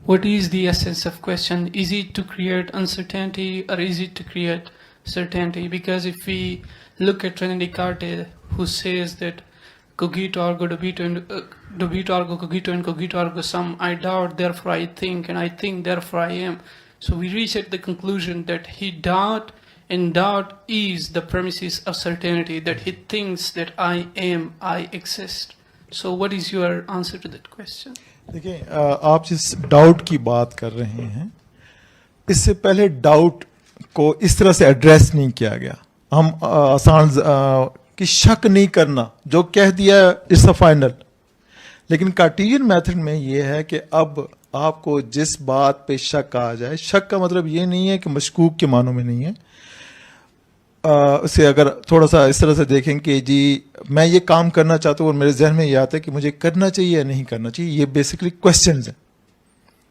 What is the essence of question? Is it to create uncertainty or is it to create certainty? Because if we look at René Descartes, who says that cogito ergo dubito and dubito ergo cogito and cogito ergo sum, I doubt, therefore I think, and I think, therefore I am. So we reach at the conclusion that he doubt, and doubt is the premises of certainty, that he thinks that I am, I exist. So what is your answer to that question? دیکھیں آپ جس doubt کی بات کر رہے ہیں اس سے پہلے ڈاؤٹ کو اس طرح سے ایڈریس نہیں کیا گیا. ہم آسان کہ شک نہیں کرنا جو کہہ دیا اٹس اے فائنل. لیکن کارٹیزین میتھڈ میں یہ ہے کہ اب آپ کو جس بات پہ شک آ جائے, شک کا مطلب یہ نہیں ہے کہ مشکوک کے معنوں میں نہیں ہے. اسے اگر تھوڑا سا اس طرح سے دیکھیں کہ جی میں یہ کام کرنا چاہتا ہوں اور میرے ذہن میں یہ آتا ہے کہ مجھے کرنا چاہیے یا نہیں کرنا چاہیے, یہ بیسکلی کوشچنز ہیں.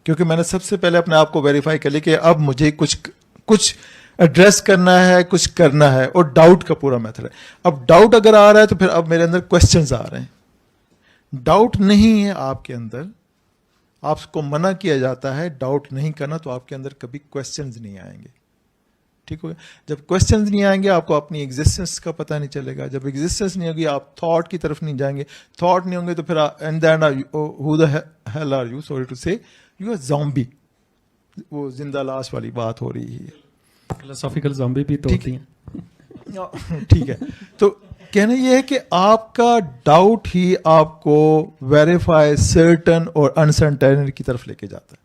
کیونکہ میں نے سب سے پہلے اپنے آپ کو ویریفائی کر لیا کہ اب مجھے کچھ ایڈریس کرنا ہے, کچھ کرنا ہے, اور ڈاؤٹ کا پورا میتھڈ ہے. اب ڈاؤٹ اگر آ رہا ہے تو پھر اب میرے اندر کوشچنز آ رہے ہیں. ڈاؤٹ نہیں ہے آپ کے اندر, آپ کو منع کیا جاتا ہے ڈاؤٹ نہیں کرنا, تو آپ کے اندر کبھی کوشچنز نہیں آئیں گے. ٹھیک ہو گیا. جب کوشچنز نہیں آئیں گے آپ کو اپنی ایگزسٹنس کا پتہ نہیں چلے گا. جب ایگزسٹنس نہیں ہوگی آپ تھاٹ کی طرف نہیں جائیں گے. تھاٹ نہیں ہوں گے تو پھر in the end who the hell are you, sorry to say, you are zombie. وہ زندہ لاش والی بات ہو رہی ہے. فلسافیکل زامبی بھی تو ہوتی ہیں. ٹھیک ہے. تو کہنا یہ ہے کہ آپ کا ڈاؤٹ ہی آپ کو ویریفائی, سرٹن اور انسرٹن کی طرف لے کے جاتا ہے.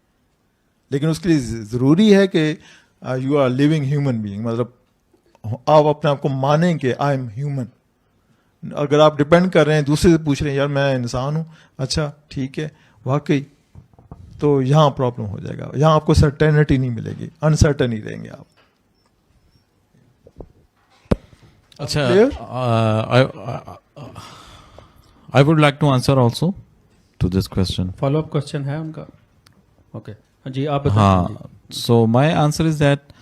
لیکن اس کے لیے ضروری ہے کہ you are living human being, مطلب آپ اپنے آپ کو مانیں کہ آئی ایم ہیومن. اگر آپ ڈپینڈ کر رہے ہیں دوسرے سے پوچھ رہے ہیں یار میں انسان ہوں, اچھا ٹھیک ہے واقعی, تو یہاں پرابلم ہو جائے گا. یہاں آپ کو سرٹینٹی نہیں ملے گی, انسرٹن ہی رہیں گے آپ. اچھا, I would like to answer also to this question. Follow up question ہے ان کا. اوکے جی آپ بتائیں. ہاں, so my answer is that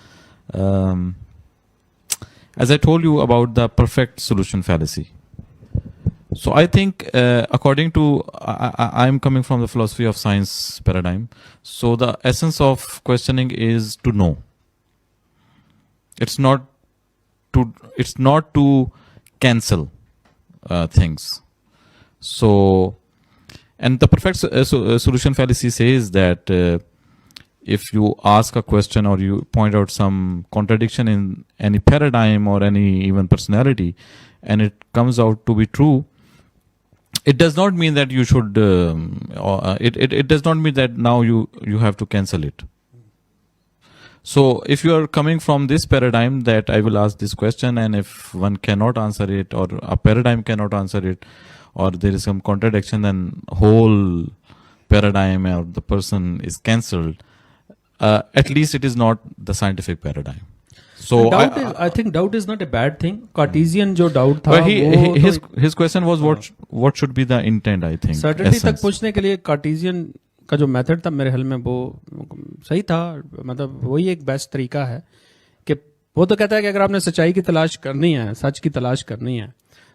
as I told you about the perfect solution fallacy. So I think according to I'm coming from the philosophy of science paradigm. So the essence of questioning is to know. It's not to cancel things. So, and the perfect solution fallacy says that if you ask a question or you point out some contradiction in any paradigm or any even personality and it comes out to be true, it does not mean that you should it does not mean that now you have to cancel it. So if you are coming from this paradigm that I will ask this question and if one cannot answer it or a paradigm cannot answer it or there is some contradiction, then whole paradigm or the person is cancelled. At least it is not the scientific paradigm. So I think doubt is not a bad thing. Cartesian جو doubt تھا his question was what should be the intent, I think. Certainty تک پہنچنے کے لیے Cartesian کا جو method تھا میرے حل میں وہ صحیح تھا. مطلب وہی ایک بیسٹ طریقہ ہے کہ وہ تو کہتا ہے کہ اگر آپ نے سچائی کی تلاش کرنی ہے, سچ کی تلاش کرنی ہے,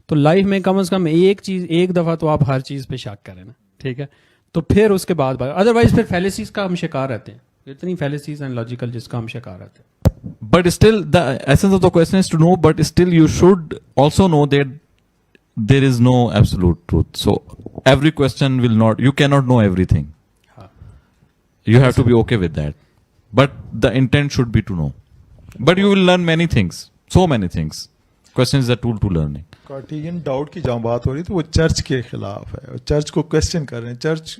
تو لائف میں کم از کم ایک دفعہ تو آپ ہر چیز پہ شک کریں نا. ٹھیک ہے, تو پھر اس کے بعد ادروائز پھر فیلیسیز کا ہم شکار رہتے ہیں. اتنی فیلیسیز اینڈ لاجیکل جس کا ہم شکار رہتے ہیں. But still the essence of the question is to know, but still you should also know that there is no absolute truth. So every question will not, you cannot know everything. You have to be okay with that. But the intent should be to know. But you will learn many things, so many things. Question is a tool to learning. Cartesian doubt کی جہاں بات ہو رہی تو وہ church کے خلاف ہے. Church کو کوشچن کر رہے ہیں. چرچ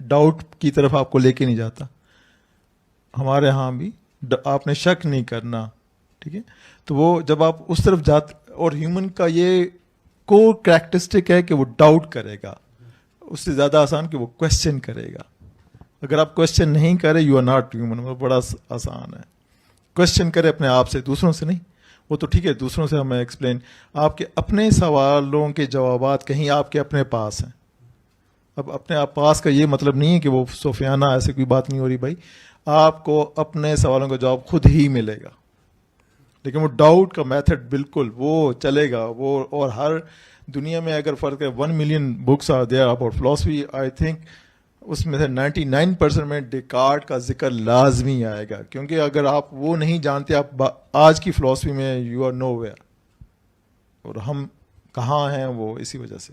ڈاؤٹ کی طرف آپ کو لے کے نہیں جاتا. ہمارے ہاں بھی آپ نے شک نہیں کرنا. ٹھیک ہے, تو وہ جب آپ اس طرف جاتے, اور ہیومن کا یہ کور کریکٹرسٹک ہے کہ وہ ڈاؤٹ کرے گا. اس سے زیادہ آسان کہ وہ کوشچن کرے گا. اگر آپ کوشچن نہیں کرے یو آر ناٹ ہیومن. وہ بڑا آسان ہے. کوشچن کرے اپنے آپ سے, دوسروں سے نہیں. وہ تو ٹھیک ہے دوسروں سے ہمیں ایکسپلین, آپ کے اپنے سوالوں کے جوابات کہیں آپ کے اپنے پاس ہیں. اب اپنے آپ پاس کا یہ مطلب نہیں ہے کہ وہ صوفیانہ ایسے کوئی بات نہیں ہو رہی بھائی. آپ کو اپنے سوالوں کا جواب خود ہی ملے گا. لیکن وہ ڈاؤٹ کا میتھڈ بالکل وہ چلے گا. وہ اور ہر دنیا میں اگر فرق ہے 1 million books are there about philosophy. I think اس میں سے 99% میں ڈیکارٹ کا ذکر لازمی آئے گا, کیونکہ اگر آپ وہ نہیں جانتے, آپ آج کی فلسفی میں یو آر نو ویئر, اور ہم کہاں ہیں وہ اسی وجہ سے.